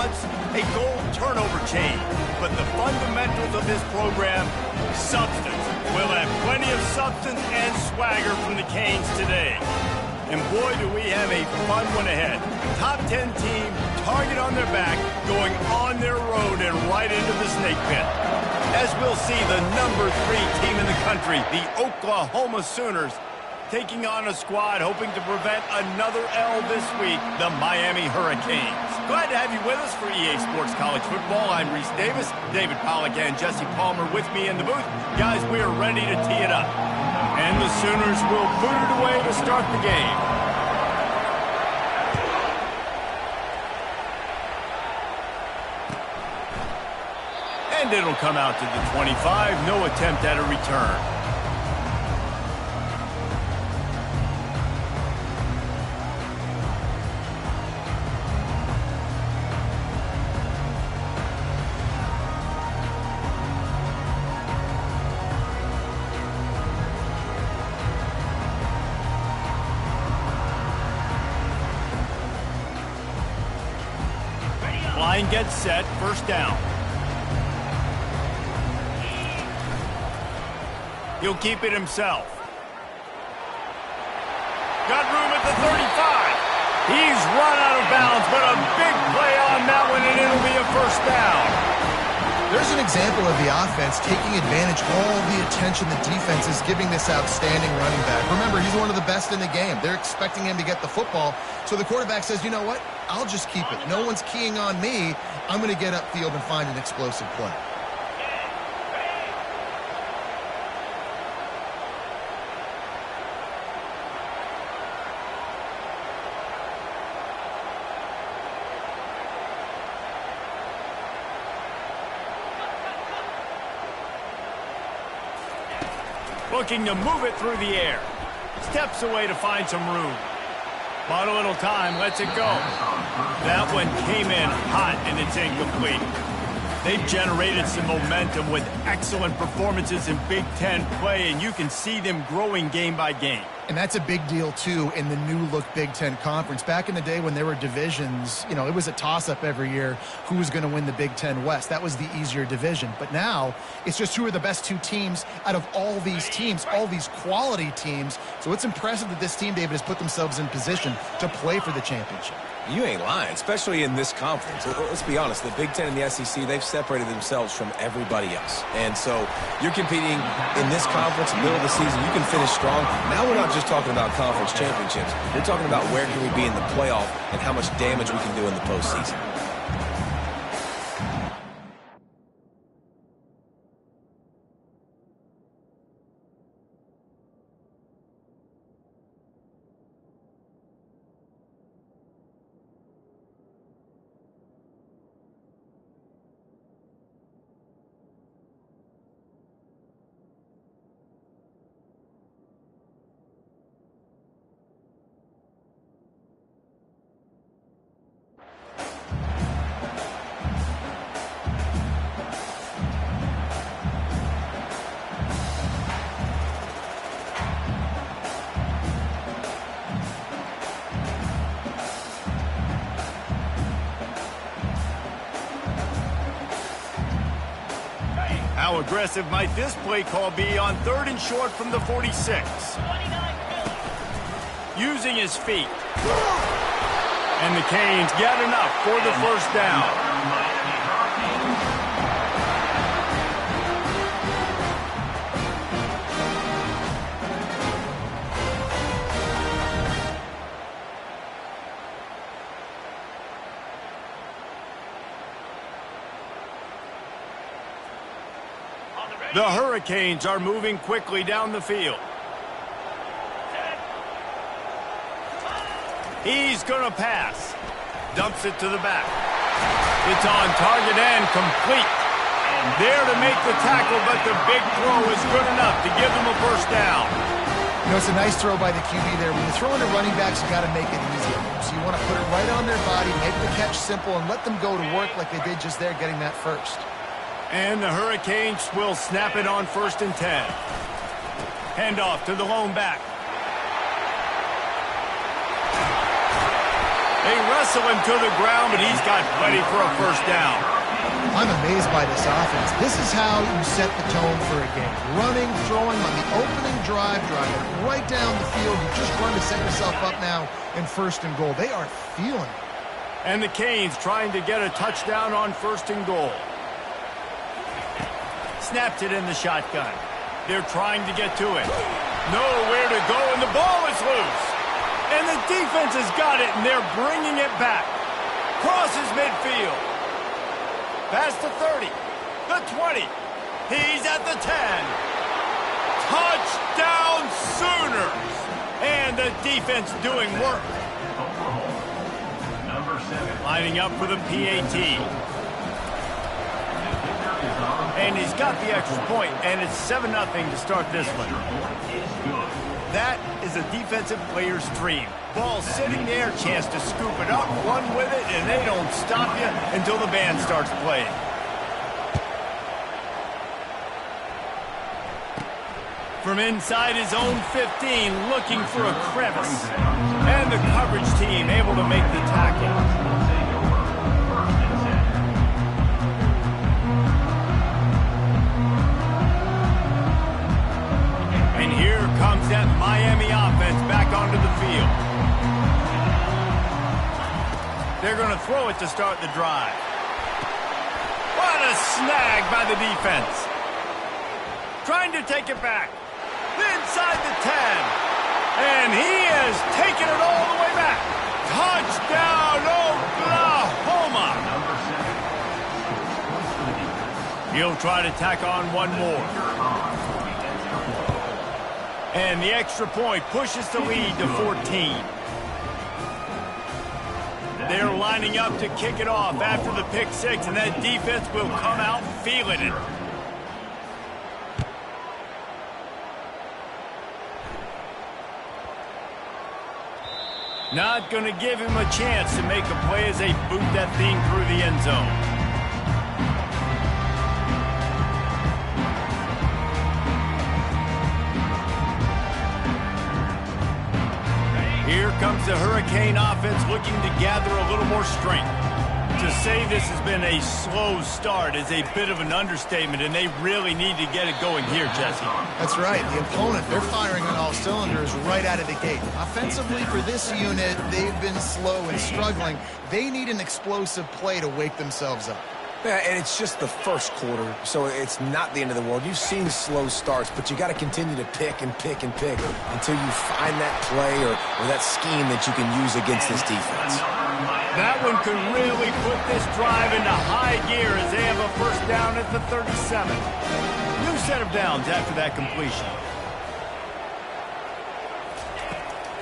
once a gold turnover chain. But the fundamentals of this program, substance. We'll have plenty of substance and swagger from the Canes today. And boy, do we have a fun one ahead. Top 10 team, target on their back, going on their road and right into the snake pit. As we'll see, the number 3 team in the country, the Oklahoma Sooners, taking on a squad hoping to prevent another L this week, the Miami Hurricanes. Glad to have you with us for EA Sports College Football. I'm Reese Davis, David Pollack and Jesse Palmer with me in the booth. Guys, we are ready to tee it up. And the Sooners will boot it away to start the game. And it'll come out to the 25. No attempt at a return. Line gets set, first down. He'll keep it himself. Got room at the 35. He's run out of bounds, but a big play on that one, and it'll be a first down. There's an example of the offense taking advantage of all the attention the defense is giving this outstanding running back. Remember, he's one of the best in the game. They're expecting him to get the football, so the quarterback says, you know what? I'll just keep it. No one's keying on me. I'm going to get upfield and find an explosive play. Looking to move it through the air. Steps away to find some room. Bought a little time, lets it go. That one came in hot, and it's incomplete. They've generated some momentum with excellent performances in Big Ten play, and you can see them growing game by game. And that's a big deal, too, in the new-look Big Ten Conference. Back in the day when there were divisions, you know, it was a toss-up every year who was going to win the Big Ten West. That was the easier division. But now, it's just who are the best 2 teams out of all these teams, all these quality teams. So it's impressive that this team, David, has put themselves in position to play for the championship. You ain't lying, especially in this conference. Let's be honest, the Big Ten and the SEC, they've separated themselves from everybody else. And so you're competing in this conference, middle of the season, you can finish strong. Now we're not just talking about conference championships. We're talking about where can we be in the playoff and how much damage we can do in the postseason. How aggressive might this play call be on 3rd and short from the 46? Using his feet. And the Canes get enough for the first down. The Hurricanes are moving quickly down the field. He's going to pass. Dumps it to the back. It's on target and complete. There to make the tackle, but the big throw is good enough to give them a first down. You know, it's a nice throw by the QB there. When you're throwing to running backs, you got to make it easy. So you want to put it right on their body, make the catch simple, and let them go to work like they did just there, getting that first. And the Hurricanes will snap it on 1st and 10. Handoff to the lone back. They wrestle him to the ground, but he's got plenty for a first down. I'm amazed by this offense. This is how you set the tone for a game. Running, throwing on the opening drive, driving right down the field. You just run to set yourself up now in 1st and goal. They are feeling it. And the Canes trying to get a touchdown on 1st and goal. Snapped it in the shotgun. They're trying to get to it. Nowhere to go, and the ball is loose. And the defense has got it, and they're bringing it back. Crosses midfield. Past the 30, the 20. He's at the 10. Touchdown Sooners. And the defense doing work. Lining up for the PAT. And he's got the extra point, and it's 7-0 to start this one. That is a defensive player's dream. Ball sitting there, chance to scoop it up, run with it, and they don't stop you until the band starts playing. From inside his own 15, looking for a crevice. And the coverage team able to make the tackle. And here comes that Miami offense back onto the field. They're going to throw it to start the drive. What a snag by the defense. Trying to take it back. Inside the 10. And he has taken it all the way back. Touchdown, Oklahoma. He'll try to tack on one more. And the extra point pushes the lead to 14. They're lining up to kick it off after the pick six, and that defense will come out feeling it. Not going to give him a chance to make a play as they boot that thing through the end zone. Here comes the Hurricane offense looking to gather a little more strength. To say this has been a slow start is a bit of an understatement, and they really need to get it going here, Jesse. That's right. The opponent, they're firing on all cylinders right out of the gate. Offensively, for this unit, they've been slow and struggling. They need an explosive play to wake themselves up. Yeah, and it's just the first quarter, so it's not the end of the world. You've seen slow starts, but you got to continue to pick and pick and pick until you find that play or that scheme that you can use against this defense. That one could really put this drive into high gear as they have a first down at the 37. New set of downs after that completion.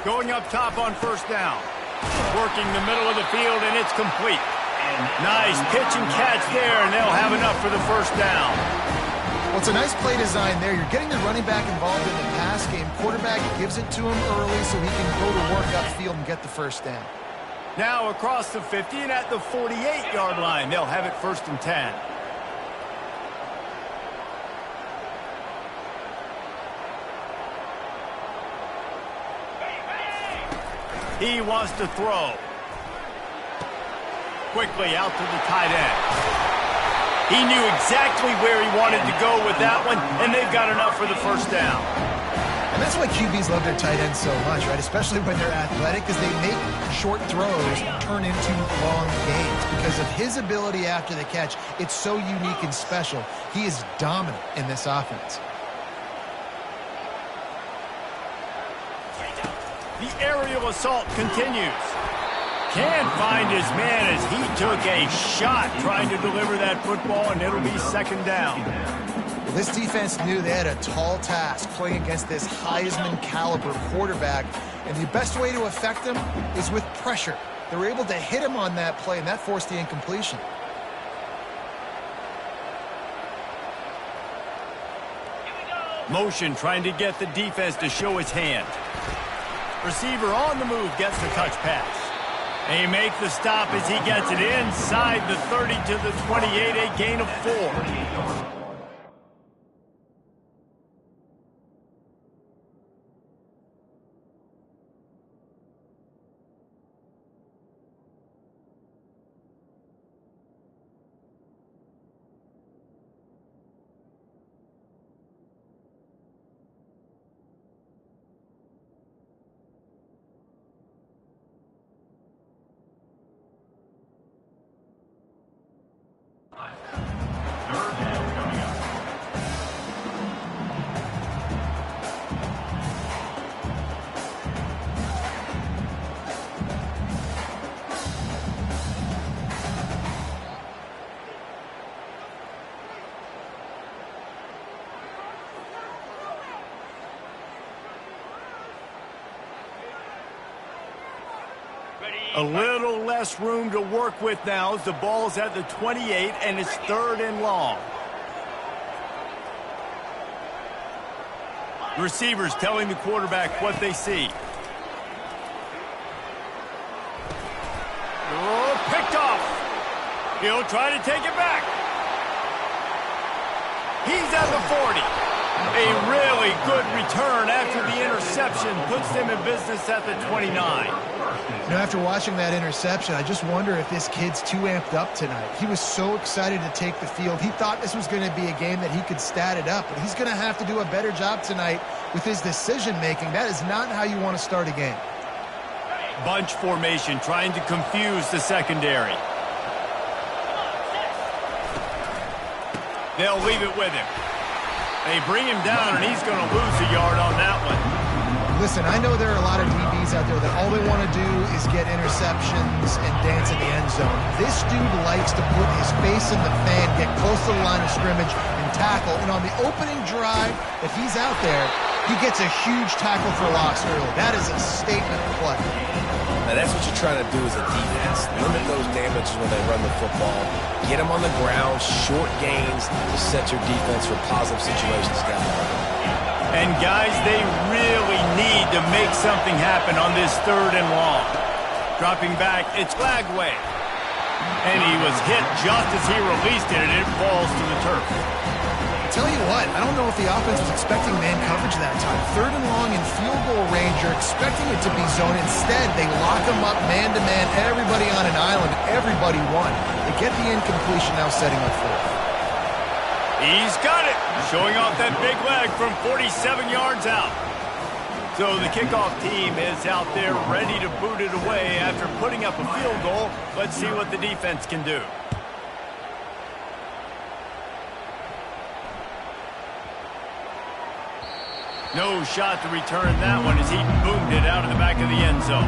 Going up top on first down. Working the middle of the field, and it's complete. Nice pitch and catch there, and they'll have enough for the first down. Well, it's a nice play design there. You're getting the running back involved in the pass game. Quarterback gives it to him early so he can go to work upfield and get the first down. Now across the 50 and at the 48-yard line, they'll have it 1st and 10. He wants to throw. Quickly out to the tight end. He knew exactly where he wanted to go with that one, and they've got enough for the first down. And that's why QBs love their tight ends so much, right? Especially when they're athletic, because they make short throws turn into long gains. Because of his ability after the catch, it's so unique and special. He is dominant in this offense. The aerial assault continues. Can't find his man as he took a shot trying to deliver that football, and it'll be 2nd down. Well, this defense knew they had a tall task playing against this Heisman caliber quarterback, and the best way to affect him is with pressure. They were able to hit him on that play, and that forced the incompletion. Motion trying to get the defense to show his hand. Receiver on the move gets the touch pass. They make the stop as he gets it inside the 30 to the 28, a gain of 4. A little less room to work with now as the ball's at the 28 and it's 3rd and long. The receivers telling the quarterback what they see. Oh, picked off. He'll try to take it back. He's at the 40. A really good return after the interception puts them in business at the 29. You know, after watching that interception, I just wonder if this kid's too amped up tonight. He was so excited to take the field. He thought this was going to be a game that he could stat it up, but he's going to have to do a better job tonight with his decision-making. That is not how you want to start a game. Bunch formation trying to confuse the secondary. They'll leave it with him. They bring him down, and he's going to lose a yard on that one. Listen, I know there are a lot of DBs out there that all they want to do is get interceptions and dance in the end zone. This dude likes to put his face in the fan, get close to the line of scrimmage, and tackle. And on the opening drive, if he's out there, he gets a huge tackle for loss early. That is a statement play. Now, that's what you're trying to do as a defense. Limit those damages when they run the football. Get them on the ground, short gains to set your defense for positive situations down the road. And, guys, they really need to make something happen on this 3rd and long. Dropping back, it's Lagway. And he was hit just as he released it, and it falls to the turf. Tell you what, I don't know if the offense was expecting man coverage that time. 3rd and long in field goal range, you're expecting it to be zone. Instead, they lock them up man-to-man, everybody on an island, everybody won. They get the incompletion, now setting up 4th. He's got it, showing off that big leg from 47 yards out. So the kickoff team is out there ready to boot it away after putting up a field goal. Let's see what the defense can do. No shot to return that one as he boomed it out of the back of the end zone.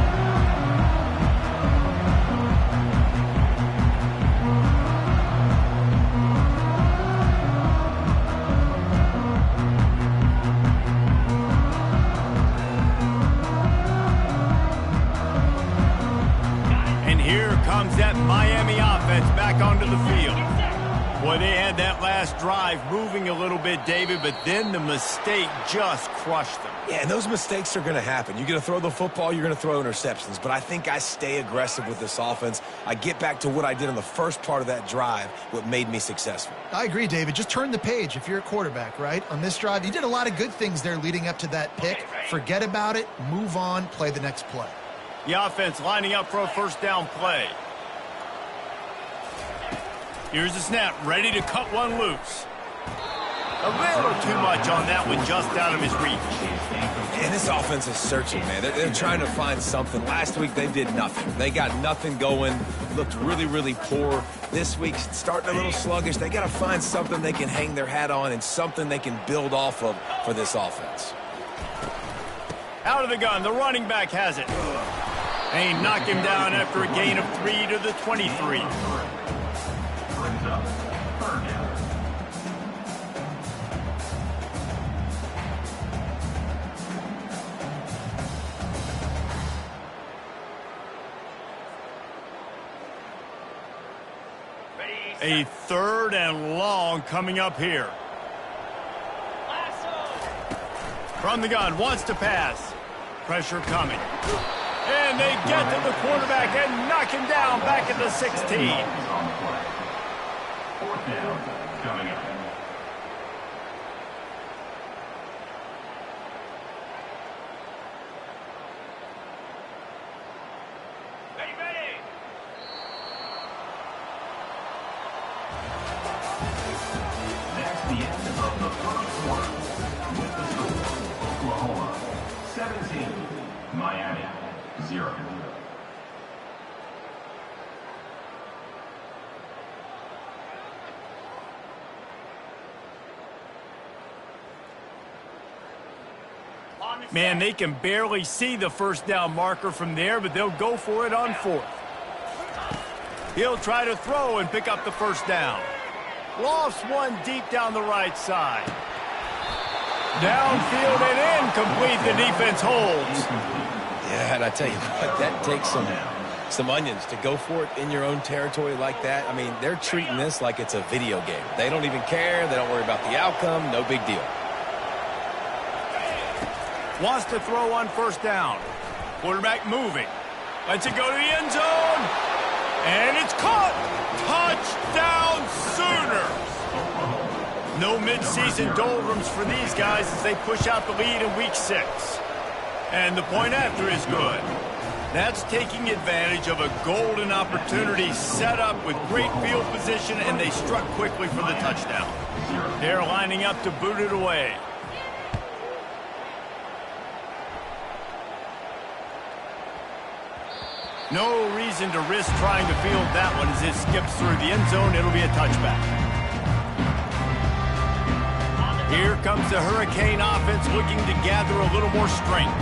And here comes that Miami offense back onto the field. Boy, they had that last drive moving a little bit, David, but then the mistake just crushed them. Yeah, and those mistakes are going to happen. You're going to throw the football, you're going to throw interceptions. But I think I stay aggressive with this offense. I get back to what I did on the first part of that drive, what made me successful. I agree, David. Just turn the page if you're a quarterback, right? On this drive, you did a lot of good things there leading up to that pick. Forget about it, move on, play the next play. The offense lining up for a 1st down play. Here's the snap, ready to cut one loose. A little too much on that one, just out of his reach. And this offense is searching, man. They're trying to find something. Last week, they did nothing. They got nothing going, looked really, really poor. This week, starting a little sluggish. They got to find something they can hang their hat on and something they can build off of for this offense. Out of the gun, the running back has it. They knock him down after a gain of 3 to the 23. A 3rd and long coming up here. From the gun, wants to pass. Pressure coming. And they get to the quarterback and knock him down back at the 16. 4th down coming up. That's the end of the 1st quarter. With the score, Oklahoma 17, Miami 0. Man, they can barely see the 1st down marker from there, but they'll go for it on 4th. He'll try to throw and pick up the 1st down. Lofts one deep down the right side. Downfield and incomplete. The defense holds. Yeah, and I tell you what, that takes some onions to go for it in your own territory like that. I mean, they're treating this like it's a video game. They don't even care. They don't worry about the outcome. No big deal. Wants to throw on first down. Quarterback moving. Lets it go to the end zone. And it's caught. Touchdown Sooners. No midseason doldrums for these guys as they push out the lead in week 6. And the point after is good. That's taking advantage of a golden opportunity set up with great field position, and they struck quickly for the touchdown. They're lining up to boot it away. No reason to risk trying to field that one as it skips through the end zone. It'll be a touchback. Here comes the Hurricane offense looking to gather a little more strength.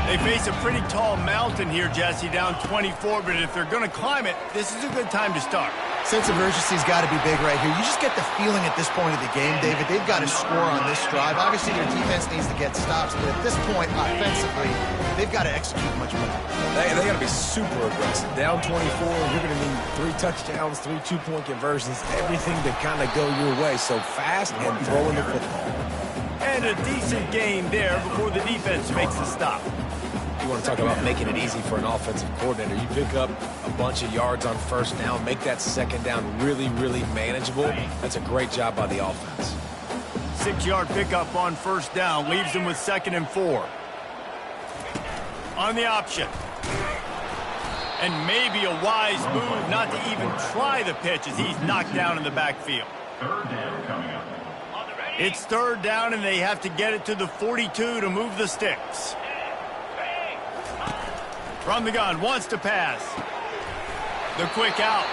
They face a pretty tall mountain here, Jesse, down 24, but if they're going to climb it, this is a good time to start. Sense of urgency's got to be big right here. You just get the feeling at this point of the game, David, they've got to score on this drive. Obviously, their defense needs to get stops, but at this point, offensively, they've got to execute much better. They got to be super aggressive. Down 24, you're going to need 3 touchdowns, 3 two-point conversions, everything to kind of go your way. So fast and throwing the football. And a decent gain there before the defense makes the stop. You want to talk about making it easy for an offensive coordinator. You pick up a bunch of yards on first down, make that second down really, really manageable. That's a great job by the offense. 6-yard pickup on first down leaves them with 2nd and 4. On the option. And maybe a wise move not to even try the pitch as he's knocked down in the backfield. 3rd down coming up. It's 3rd down, and they have to get it to the 42 to move the sticks. From the gun, wants to pass. The quick out.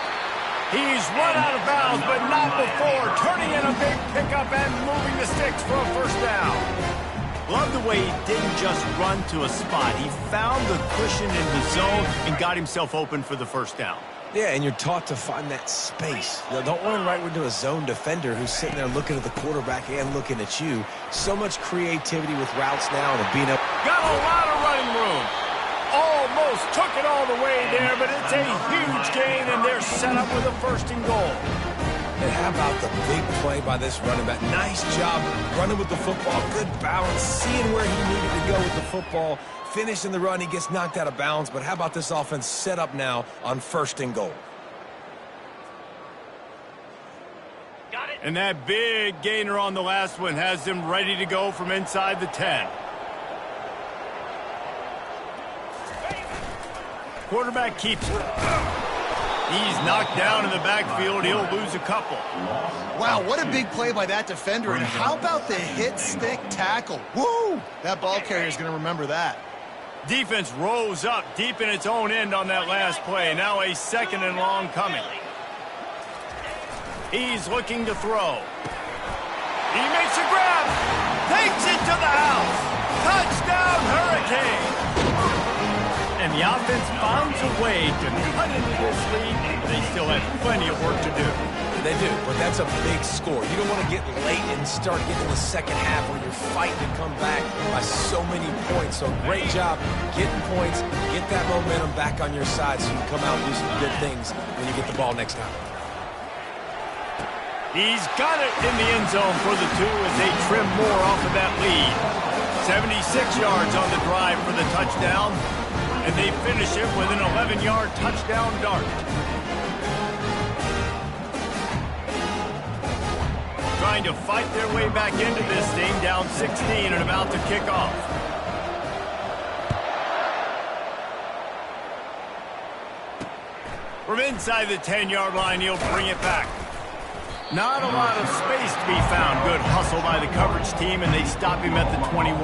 He's run out of bounds, but not before. Turning in a big pickup and moving the sticks for a first down. Love the way he didn't just run to a spot. He found the cushion in the zone and got himself open for the first down. Yeah, and you're taught to find that space. You know, don't run right into a zone defender who's sitting there looking at the quarterback and looking at you. So much creativity with routes now and being up. Got a lot of running room. Almost took it all the way there, but it's a huge gain, and they're set up with a 1st and goal. And how about the big play by this running back? Nice job running with the football. Good balance, seeing where he needed to go with the football. Finishing the run, he gets knocked out of bounds, but how about this offense set up now on 1st and goal? And that big gainer on the last one has them ready to go from inside the 10. Quarterback keeps it. He's knocked down in the backfield. He'll lose a couple. Wow, what a big play by that defender. And how about the hit stick tackle? Woo! That ball carrier is going to remember that. Defense rose up deep in its own end on that last play. Now a 2nd and long coming. He's looking to throw. He makes a grab. Takes it to the house. Touchdown, Hurricane. And the offense finds a way to cut into this lead. They still have plenty of work to do. They do, but that's a big score. You don't want to get late and start getting to the second half where you're fighting to come back by so many points. So great job getting points, get that momentum back on your side so you can come out and do some good things when you get the ball next time. He's got it in the end zone for the 2 as they trim more off of that lead. 76 yards on the drive for the touchdown. And they finish it with an 11-yard touchdown dart. Trying to fight their way back into this thing, down 16 and about to kick off. From inside the 10-yard line, he'll bring it back. Not a lot of space to be found. Good hustle by the coverage team, and they stop him at the 21.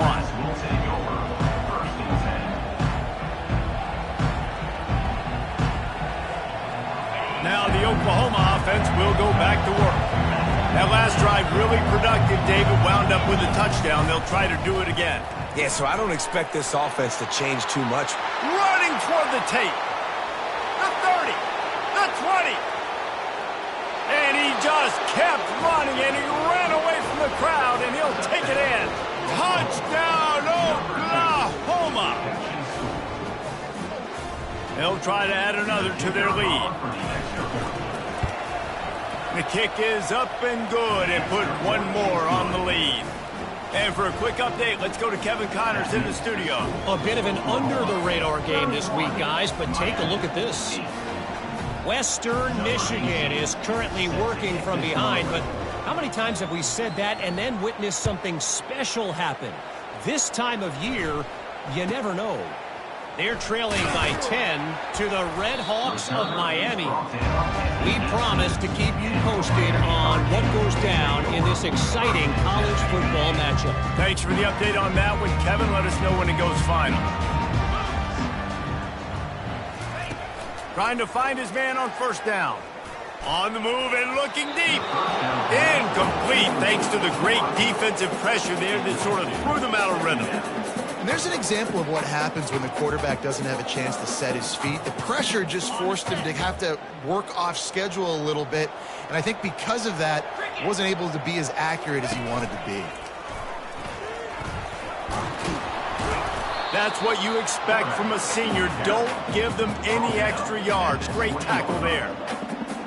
Now the Oklahoma offense will go back to work. That last drive really productive. David wound up with a touchdown. They'll try to do it again. Yeah, so I don't expect this offense to change too much. Running toward the tape. The 30. The 20. And he just kept running, and he ran away from the crowd, and he'll take it in. Touchdown, Oklahoma! They'll try to add another to their lead. The kick is up and good and put one more on the lead. And for a quick update, let's go to Kevin Connors in the studio. A bit of an under-the-radar game this week, guys, but take a look at this. Western Michigan is currently working from behind, but how many times have we said that and then witnessed something special happen? This time of year, you never know. They're trailing by 10 to the Red Hawks of Miami. We promise to keep you posted on what goes down in this exciting college football matchup. Thanks for the update on that one, Kevin. Let us know when it goes final. Trying to find his man on first down. On the move and looking deep. Incomplete thanks to the great defensive pressure there that sort of threw them out of rhythm. And there's an example of what happens when the quarterback doesn't have a chance to set his feet. The pressure just forced him to have to work off schedule a little bit. And I think because of that, wasn't able to be as accurate as he wanted to be. That's what you expect from a senior. Don't give them any extra yards. Great tackle there.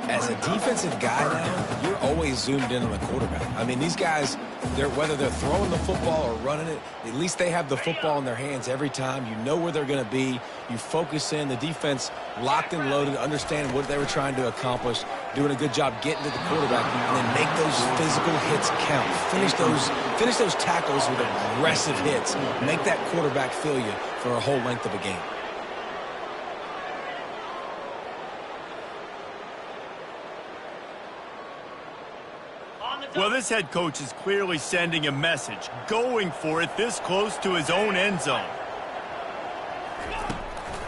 As a defensive guy now, you're always zoomed in on the quarterback. I mean, these guys, whether they're throwing the football or running it, at least they have the football in their hands every time. You know where they're going to be. You focus in. The defense locked and loaded, understanding what they were trying to accomplish, doing a good job getting to the quarterback, and then make those physical hits count. Finish those tackles with aggressive hits. Make that quarterback feel you for a whole length of a game. Well, this head coach is clearly sending a message, going for it this close to his own end zone.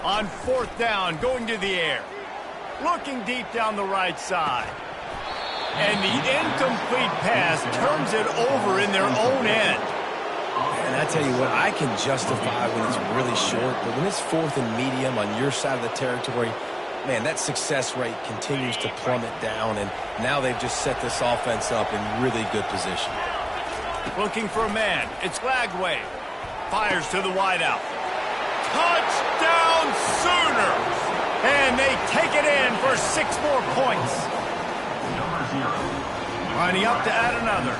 On fourth down, going to the air. Looking deep down the right side. And the incomplete pass turns it over in their own end. And I tell you what, I can justify when it's really short, but when it's fourth and medium on your side of the territory, man, that success rate continues to plummet down, and now they've just set this offense up in really good position. Looking for a man. It's Lagway. Fires to the wideout. Touchdown Sooners! And they take it in for 6 more points. Lining up to add another.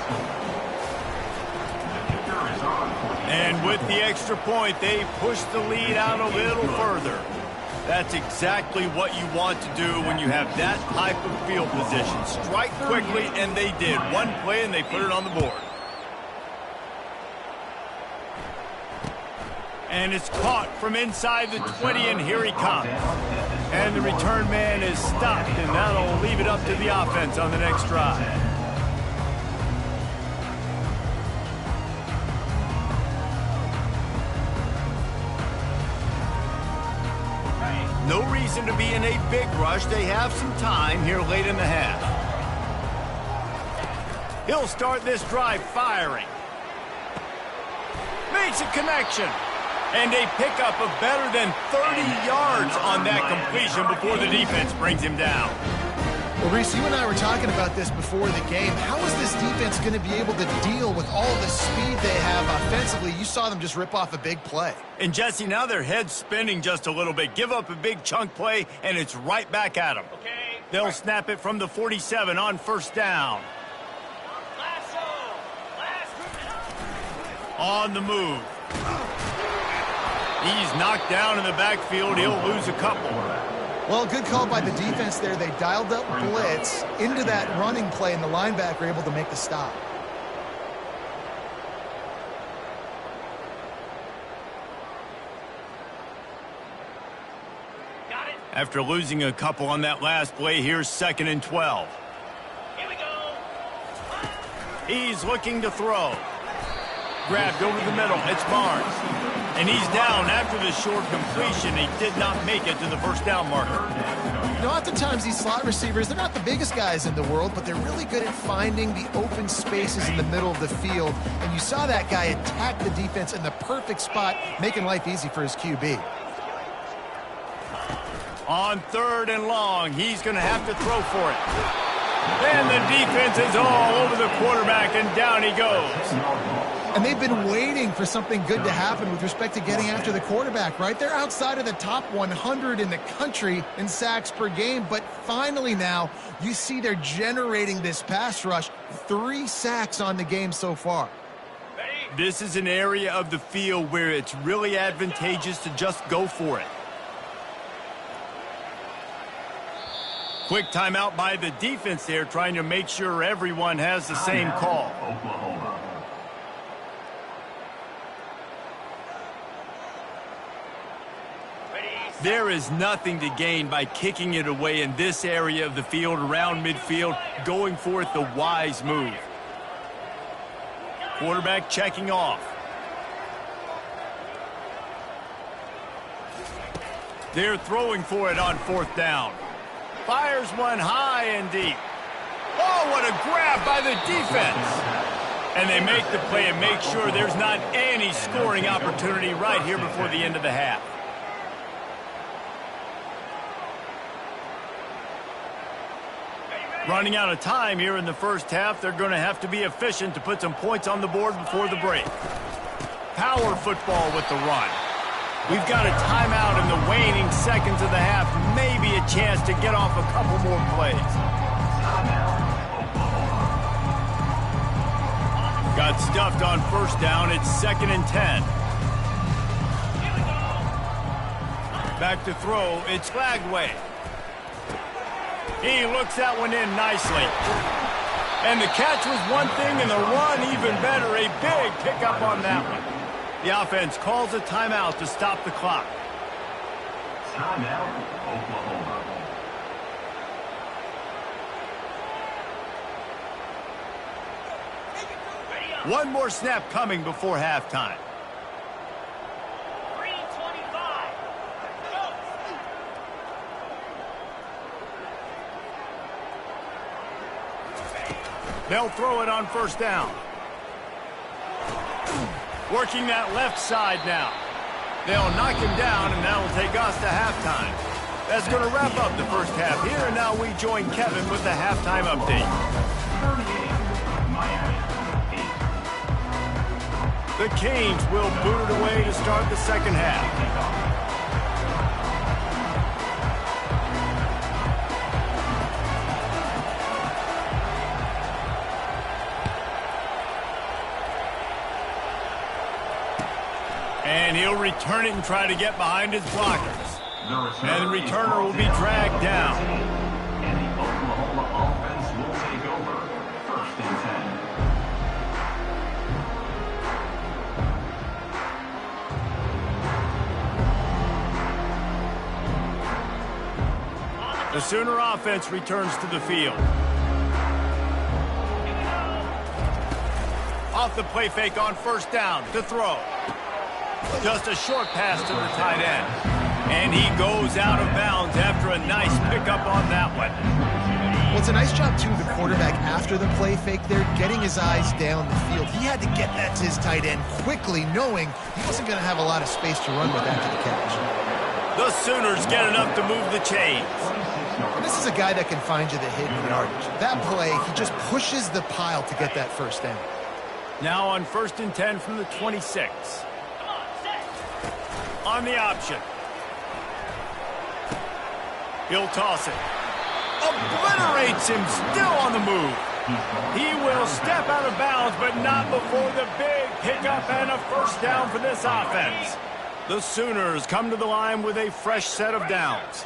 And with the extra point, they push the lead out a little further. That's exactly what you want to do when you have that type of field position. Strike quickly, and they did. One play, and they put it on the board. And it's caught from inside the 20, and here he comes. And the return man is stopped, and that'll leave it up to the offense on the next drive. No reason to be in a big rush. They have some time here late in the half. He'll start this drive firing. Makes a connection. And a pickup of better than 30 yards on that completion before the defense brings him down. Well, Reese, you and I were talking about this before the game. How is this defense going to be able to deal with all the speed they have offensively? You saw them just rip off a big play. And, Jesse, now their head's spinning just a little bit. Give up a big chunk play, and it's right back at them. Okay. They'll snap it from the 47 on first down. On the move. He's knocked down in the backfield. He'll lose a couple. Well, good call by the defense there. They dialed up blitz into that running play, and the linebacker able to make the stop. Got it. After losing a couple on that last play, here's 2nd and 12. Here we go. He's looking to throw. Grabbed over the middle. It's Barnes. And he's down after the short completion. He did not make it to the first down marker. You know, oftentimes these slot receivers, they're not the biggest guys in the world, but they're really good at finding the open spaces in the middle of the field. And you saw that guy attack the defense in the perfect spot, making life easy for his QB. On 3rd and long, he's going to have to throw for it. And the defense is all over the quarterback, and down he goes. And they've been waiting for something good to happen with respect to getting after the quarterback, right? They're outside of the top 100 in the country in sacks per game, but finally now you see they're generating this pass rush. 3 sacks on the game so far. This is an area of the field where it's really advantageous to just go for it. Quick timeout by the defense there, trying to make sure everyone has the same call. Oklahoma. There is nothing to gain by kicking it away in this area of the field around midfield, going for it the wise move. Quarterback checking off. They're throwing for it on 4th down. Fires one high and deep. Oh, what a grab by the defense. And they make the play and make sure there's not any scoring opportunity right here before the end of the half. Running out of time here in the first half. They're going to have to be efficient to put some points on the board before the break. Power football with the run. We've got a timeout in the waning seconds of the half. Maybe a chance to get off a couple more plays. Got stuffed on 1st down. It's 2nd and 10. Back to throw. It's Flagway. He looks that one in nicely. And the catch was one thing, and the run even better. A big pickup on that one. The offense calls a timeout to stop the clock. Timeout, Oklahoma. One more snap coming before halftime. They'll throw it on 1st down. Working that left side now. They'll knock him down, and that'll take us to halftime. That's going to wrap up the first half here, and now we join Kevin with the halftime update. 38, Miami, 8. The Canes will boot it away to start the second half. And he'll return it and try to get behind his blockers. And the returner will be dragged down. And the Oklahoma offense will take over. 1st and 10. The Sooner offense returns to the field. Off the play fake on 1st down to throw. Just a short pass to the tight end. And he goes out of bounds after a nice pickup on that one. Well, it's a nice job, too, the quarterback after the play fake there, getting his eyes down the field. He had to get that to his tight end quickly, knowing he wasn't going to have a lot of space to run with after the catch. The Sooners get enough to move the chains. And this is a guy that can find you the hidden yardage. That play, he just pushes the pile to get that 1st down. Now on 1st and 10 from the 26. On the option. He'll toss it. Obliterates him, still on the move. He will step out of bounds, but not before the big pickup and a 1st down for this offense. The Sooners come to the line with a fresh set of downs.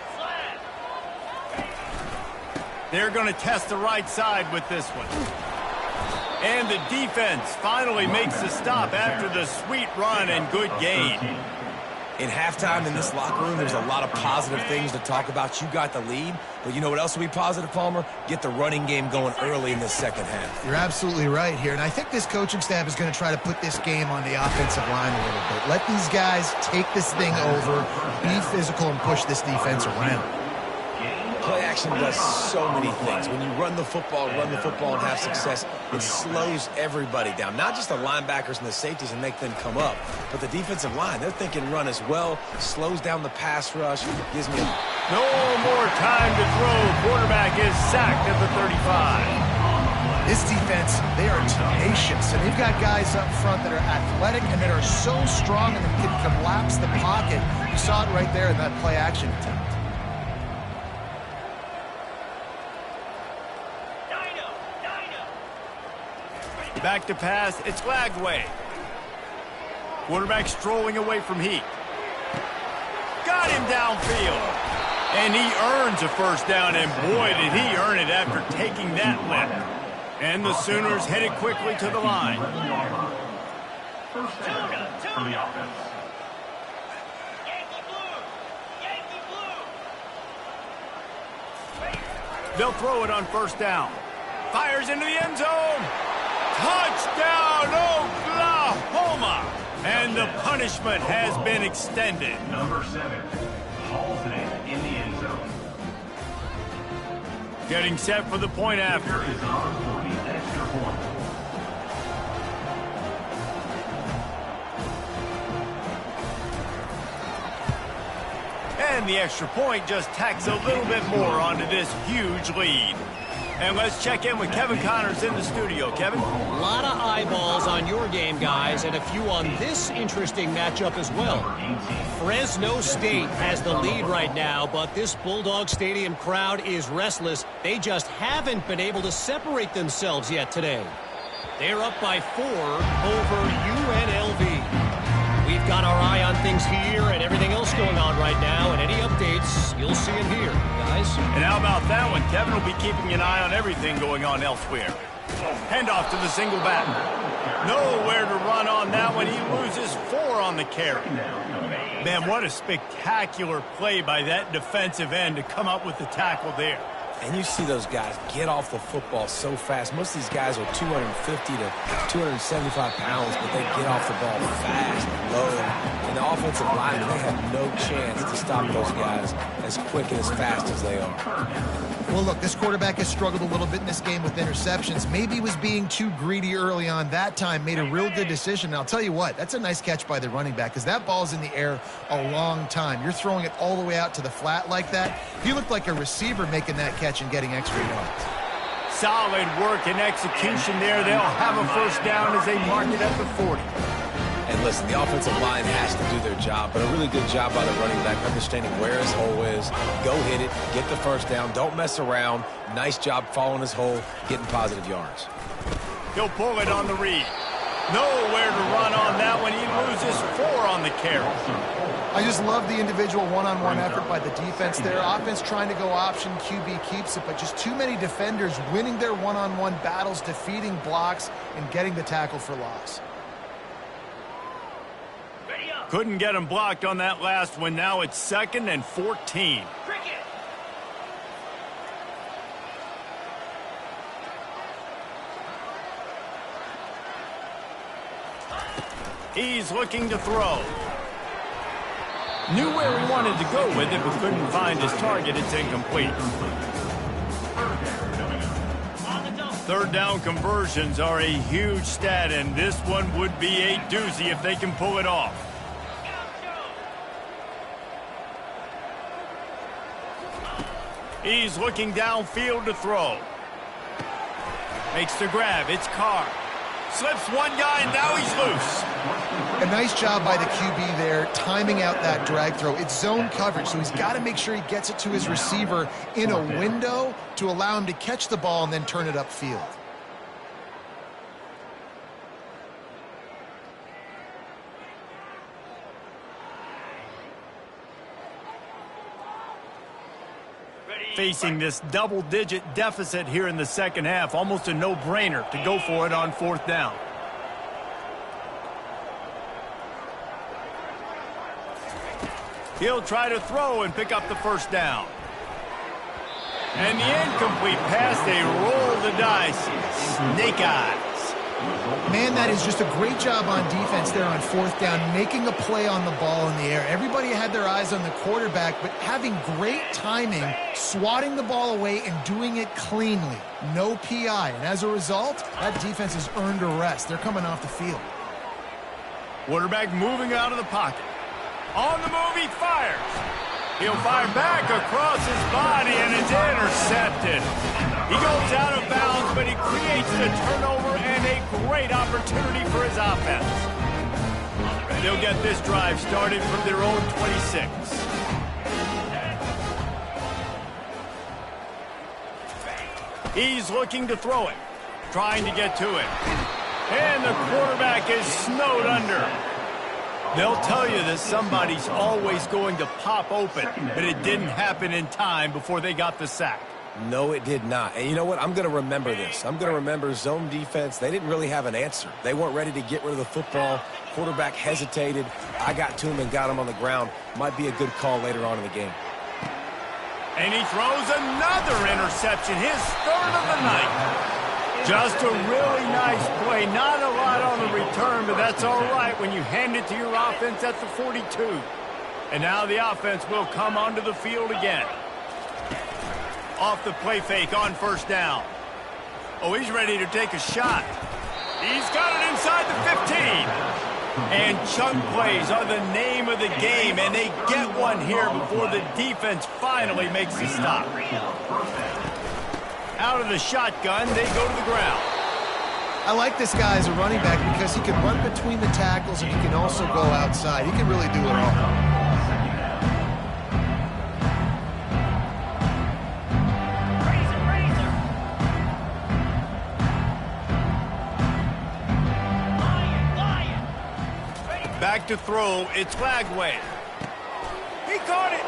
They're going to test the right side with this one. And the defense finally makes the stop after the sweet run and good gain. In halftime in this locker room, there's a lot of positive things to talk about. You got the lead, but you know what else will be positive, Palmer? Get the running game going early in this second half. You're absolutely right here, and I think this coaching staff is going to try to put this game on the offensive line a little bit. Let these guys take this thing over, be physical, and push this defense around. Play action does so many things. When you run the football and have success, it slows everybody down. Not just the linebackers and the safeties and make them come up, but the defensive line. They're thinking run as well, slows down the pass rush, gives me no more time to throw. Quarterback is sacked at the 35. This defense, they are tenacious, and they've got guys up front that are athletic and that are so strong and that can collapse the pocket. You saw it right there in that play action attempt. Back to pass, it's Lagway. Quarterback strolling away from Heat. Got him downfield. And he earns a first down, and boy, did he earn it after taking that lift. And the Sooners headed quickly to the line. First down for the offense. They'll throw it on first down. Fires into the end zone. Touchdown, Oklahoma! And the punishment has been extended. Number 7 hauls it in the end zone. Getting set for the point after. Is on for the extra point. And the extra point just tacks a little bit more onto this huge lead. And let's check in with Kevin Connors in the studio. Kevin? A lot of eyeballs on your game, guys, and a few on this interesting matchup as well. Fresno State has the lead right now, but this Bulldog Stadium crowd is restless. They just haven't been able to separate themselves yet today. They're up by 4 over UNLV. We've got our eye on things here and everything else going on right now, and any updates, you'll see them here, guys. And how about that one? Kevin will be keeping an eye on everything going on elsewhere. Handoff to the single back. Nowhere to run on that one. He loses 4 on the carry. Man, what a spectacular play by that defensive end to come up with the tackle there. And you see those guys get off the football so fast. Most of these guys are 250 to 275 pounds, but they get off the ball fast, low. And the offensive line, they have no chance to stop those guys as quick and as fast as they are. Well, look, this quarterback has struggled a little bit in this game with interceptions. Maybe he was being too greedy early on. That time made a real good decision. And I'll tell you what, that's a nice catch by the running back because that ball's in the air a long time. You're throwing it all the way out to the flat like that. He looked like a receiver making that catch and getting extra yards. Solid work and execution there. They'll have a first down as they mark it at the 40. And listen, the offensive line has to do their job, but a really good job by the running back, understanding where his hole is. Go hit it, get the first down, don't mess around. Nice job following his hole, getting positive yards. He'll pull it on the read. Nowhere to run on that one. He loses 4 on the carry. I just love the individual one-on-one effort by the defense there. Offense trying to go option, QB keeps it, but just too many defenders winning their one-on-one battles, defeating blocks, and getting the tackle for loss. Couldn't get him blocked on that last one. Now it's 2nd and 14. He's looking to throw. Knew where he wanted to go with it, but couldn't find his target. It's incomplete. Third down conversions are a huge stat, and this one would be a doozy if they can pull it off. He's looking downfield to throw. Makes the grab. It's Carr. Slips one guy, and now he's loose. A nice job by the QB there, timing out that drag throw. It's zone coverage, so he's got to make sure he gets it to his receiver in a window to allow him to catch the ball and then turn it upfield. Facing this double-digit deficit here in the second half, almost a no-brainer to go for it on 4th down. He'll try to throw and pick up the first down. And the incomplete pass, they roll the dice. Snake eyes. Man, that is just a great job on defense there on 4th down, making a play on the ball in the air. Everybody had their eyes on the quarterback, but having great timing, swatting the ball away and doing it cleanly. No PI. And as a result, that defense has earned a rest. They're coming off the field. Quarterback moving out of the pocket. On the move, he fires. He'll fire back across his body, and it's intercepted. He goes out of bounds but he creates the turnover and a great opportunity for his offense. They'll get this drive started from their own 26. He's looking to throw it, trying to get to it. And the quarterback is snowed under. They'll tell you that somebody's always going to pop open, but it didn't happen in time before they got the sack. No, it did not. And you know what? I'm going to remember this. I'm going to remember zone defense. They didn't really have an answer. They weren't ready to get rid of the football. Quarterback hesitated. I got to him and got him on the ground. Might be a good call later on in the game. And he throws another interception, his third of the night. Just a really nice play. Not a lot on the return, but that's all right when you hand it to your offense at the 42. And now the offense will come onto the field again. Off the play fake on first down. Oh, he's ready to take a shot. He's got it inside the 15. And chunk plays are the name of the game, and they get one here before the defense finally makes the stop. Out of the shotgun, they go to the ground. I like this guy as a running back because he can run between the tackles and he can also go outside. He can really do it all. Back to throw, it's Lagway. He caught it.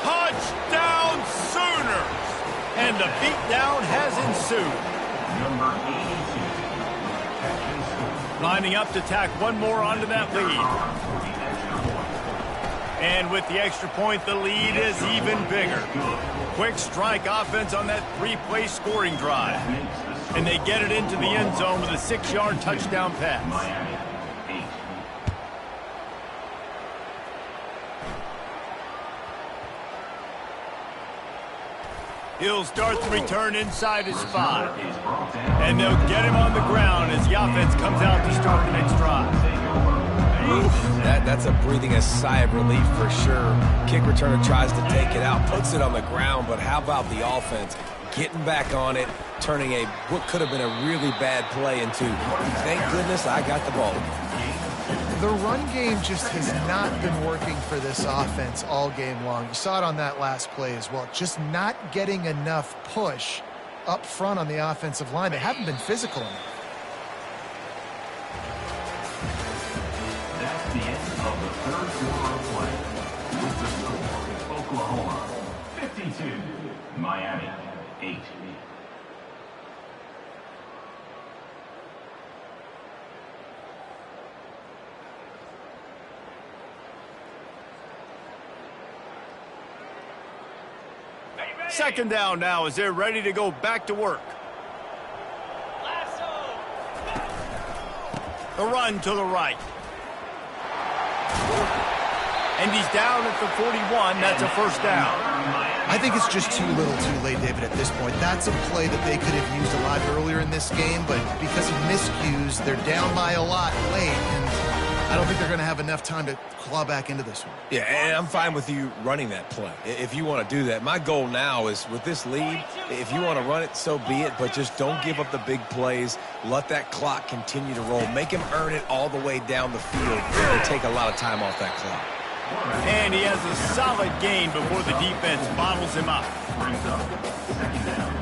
Touchdown Sooners. And the beatdown has ensued. Number 82. Lining up to tack one more onto that lead. And with the extra point, the lead is even bigger. Quick strike offense on that three-play scoring drive. And they get it into the end zone with a 6-yard touchdown pass. He'll start the return inside his 5. And they'll get him on the ground as the offense comes out to start the next drive. That's a breathing a sigh of relief for sure. Kick returner tries to take it out, puts it on the ground, but how about the offense getting back on it, turning what could have been a really bad play into, thank goodness I got the ball. The run game just has not been working for this offense all game long. You saw it on that last play as well. Just not getting enough push up front on the offensive line. They haven't been physical enough. That's the end of the third quarter of play. With the score, Oklahoma 52, Miami 8. Second down now as they're ready to go back to work. The run to the right. And he's down at the 41. That's a first down. I think it's just too little too late, David, at this point. That's a play that they could have used a lot earlier in this game, but because of miscues, they're down by a lot late, and I don't think they're going to have enough time to claw back into this one. Yeah, and I'm fine with you running that play if you want to do that. My goal now is with this lead, if you want to run it, so be it, but just don't give up the big plays. Let that clock continue to roll. Make him earn it all the way down the field and take a lot of time off that clock. And he has a solid gain before the defense bottles him up. Brings up second down.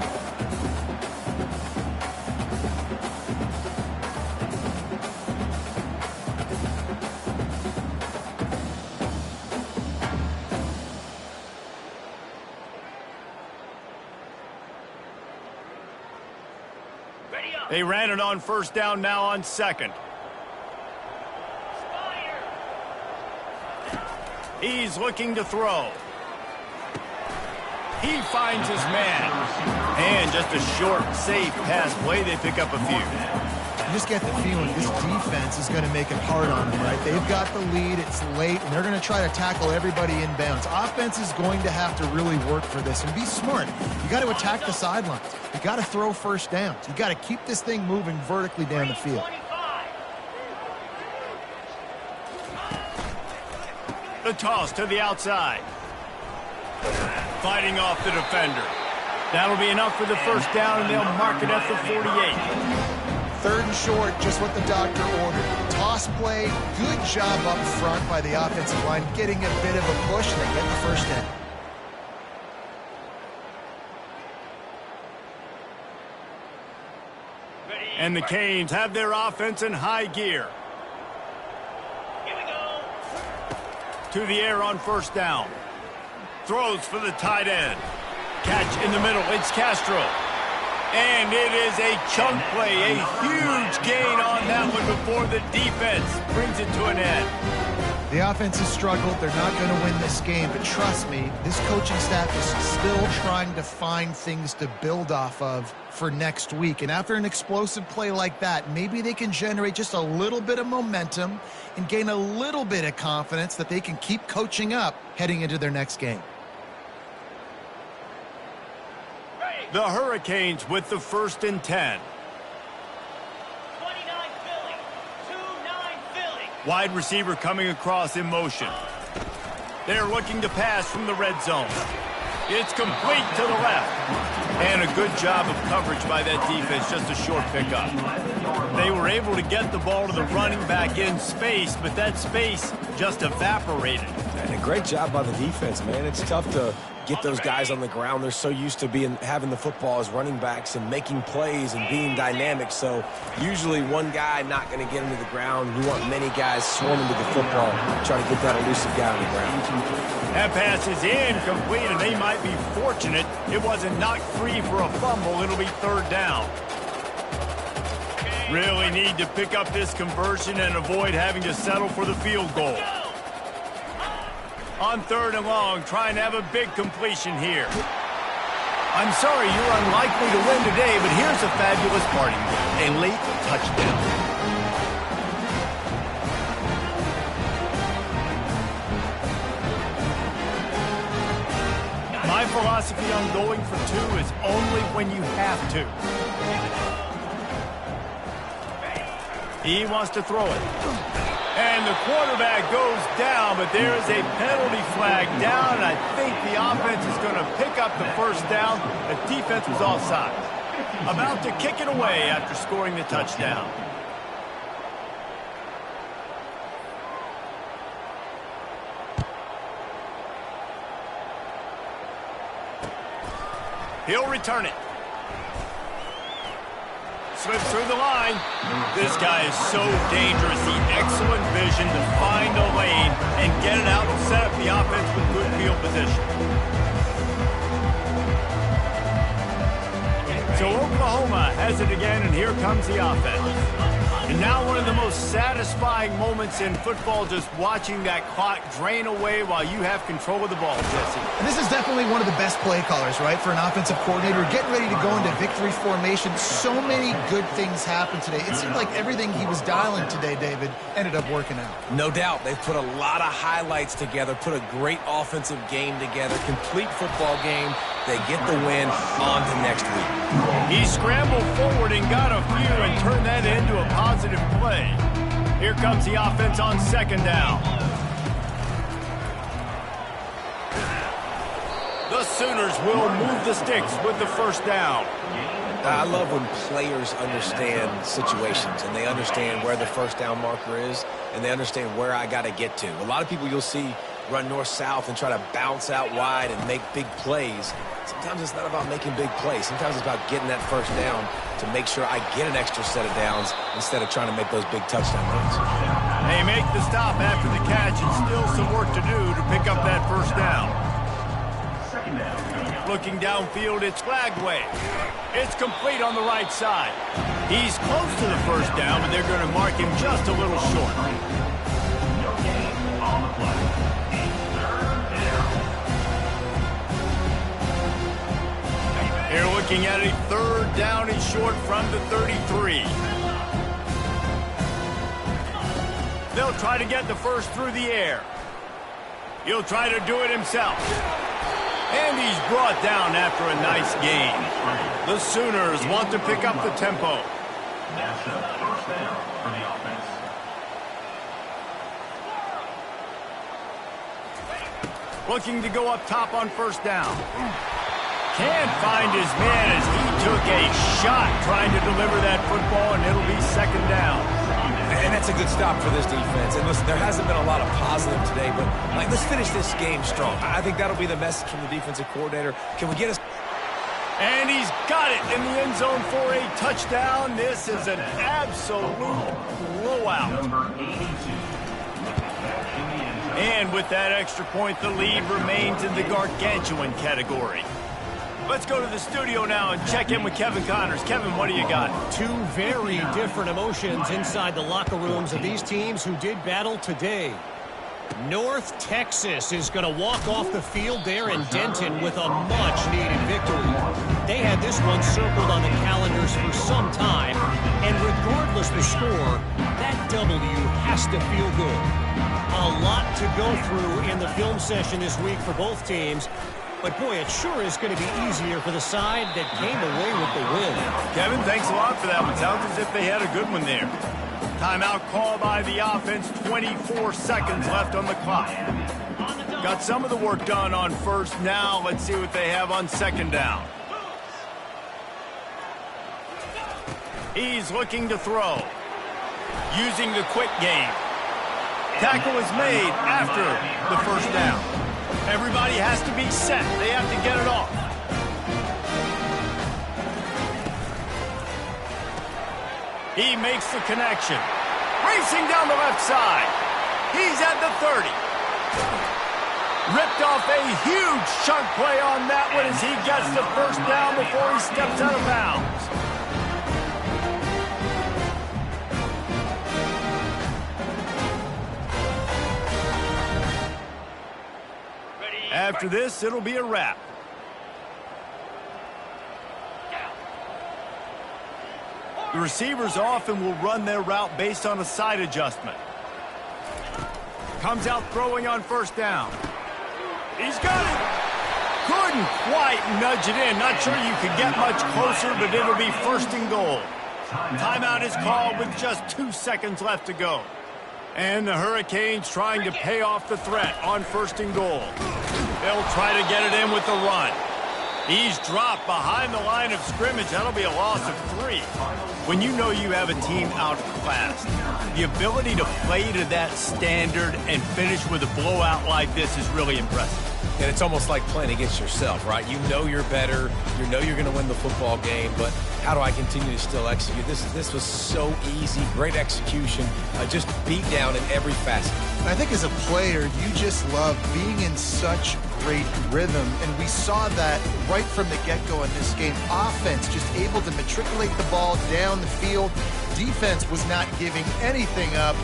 They ran it on first down, now on second. He's looking to throw. He finds his man. And just a short, safe pass play. They pick up a few. You just get the feeling this defense is going to make it hard on them, right? They've got the lead, it's late, and they're going to try to tackle everybody inbounds. Offense is going to have to really work for this and be smart. You got to attack the sidelines. You got to throw first downs. You got to keep this thing moving vertically down the field. The toss to the outside. Fighting off the defender. That'll be enough for the first down, and they'll mark it at the 48. 3rd and short, just what the doctor ordered. Toss play, good job up front by the offensive line, getting a bit of a push, and they get the first down. And the Canes have their offense in high gear. Here we go. To the air on first down. Throws for the tight end. Catch in the middle. It's Castro. And it is a chunk play. A huge gain on that one before the defense brings it to an end. The offense has struggled. They're not going to win this game, but trust me, this coaching staff is still trying to find things to build off of for next week. And after an explosive play like that, maybe they can generate just a little bit of momentum and gain a little bit of confidence that they can keep coaching up heading into their next game. The Hurricanes with the 1st and 10. 29 Philly. 2-9 Philly. Wide receiver coming across in motion. They're looking to pass from the red zone. It's complete to the left. And a good job of coverage by that defense, just a short pickup. They were able to get the ball to the running back in space, but that space just evaporated. And a great job by the defense, man. It's tough to get those guys on the ground. They're so used to having the football as running backs and making plays and being dynamic. So usually one guy not going to get into the ground. You want many guys swarming to the football, try to get that elusive guy on the ground. That pass is incomplete, and they might be fortunate it wasn't knocked free for a fumble. It'll be 3rd down. Really need to pick up this conversion and avoid having to settle for the field goal. On 3rd and long, trying to have a big completion here. I'm sorry you're unlikely to win today, but here's a fabulous parting gift, a late touchdown. My philosophy on going for 2 is only when you have to. He wants to throw it. And the quarterback goes down, but there is a penalty flag down, and I think the offense is going to pick up the first down. The defense was offside. About to kick it away after scoring the touchdown. He'll return it. Slips through the line. This guy is so dangerous. The excellent vision to find a lane and get it out and set up the offense with good field position. So Oklahoma has it again, and here comes the offense. And now one of the most satisfying moments in football, just watching that clock drain away while you have control of the ball, Jesse. And this is definitely one of the best play callers, right, for an offensive coordinator. Getting ready to go into victory formation. So many good things happened today. It seemed like everything he was dialing today, David, ended up working out. No doubt. They've put a lot of highlights together, put a great offensive game together, complete football game. They get the win. On to next week. He scrambled forward and got a few and turned that into a positive play. Here comes the offense on 2nd down. The Sooners will move the sticks with the first down. I love when players understand situations and they understand where the first down marker is and they understand where I got to get to. A lot of people you'll see run north-south and try to bounce out wide and make big plays. Sometimes it's not about making big plays. Sometimes it's about getting that first down to make sure I get an extra set of downs instead of trying to make those big touchdown runs. They make the stop after the catch and still some work to do to pick up that first down. Looking downfield, it's Flagway. It's complete on the right side. He's close to the first down, but they're going to mark him just a little short. No gain on the play. 3rd down. They're looking at a 3rd down and short from the 33. They'll try to get the first through the air. He'll try to do it himself. And he's brought down after a nice gain. The Sooners want to pick up the tempo. That's a first down for the offense. Looking to go up top on first down. Can't find his man as he took a shot trying to deliver that football, and it'll be second down. And that's a good stop for this defense. And listen, there hasn't been a lot of positive today, but let's finish this game strong. I think that'll be the message from the defensive coordinator. Can we get us? And he's got it in the end zone for a touchdown. This is an absolute blowout. Number 82. And with that extra point, the lead remains in the gargantuan category. Let's go to the studio now and check in with Kevin Connors. Kevin, what do you got? Two very different emotions inside the locker rooms of these teams who did battle today. North Texas is going to walk off the field there in Denton with a much-needed victory. They had this one circled on the calendars for some time, and regardless the score, that W has to feel good. A lot to go through in the film session this week for both teams, but boy, it sure is going to be easier for the side that came away with the win. Kevin, thanks a lot for that one. Sounds as if they had a good one there. Timeout call by the offense, 24 seconds left on the clock. Got some of the work done on first. Now let's see what they have on second down. He's looking to throw. Using the quick game. Tackle is made after the first down. Everybody has to be set. They have to get it off. He makes the connection. Racing down the left side. He's at the 30. Ripped off a huge chunk play on that one as he gets the first down before he steps out of bounds. After this, it'll be a wrap. The receivers often will run their route based on a side adjustment. Comes out throwing on first down. He's got it. Couldn't quite nudge it in. Not sure you could get much closer, but it'll be first and goal. Timeout is called with just 2 seconds left to go. And the Hurricanes trying to pay off the threat on first and goal. They'll try to get it in with the run. He's dropped behind the line of scrimmage. That'll be a loss of 3. When you know you have a team outclassed, the ability to play to that standard and finish with a blowout like this is really impressive. And it's almost like playing against yourself, right? You know you're better. You know you're going to win the football game, but how do I continue to still execute? This was so easy. Great execution. Just beat down in every facet. I think as a player, you just love being in such great rhythm, and we saw that right from the get-go in this game. Offense just able to matriculate the ball down the field. Defense was not giving anything up.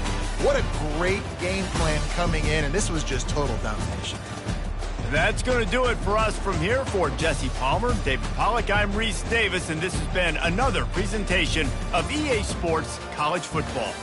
What a great game plan coming in, and this was just total domination. That's going to do it for us from here. For Jesse Palmer, David Pollack, I'm Reese Davis, and this has been another presentation of EA Sports College Football.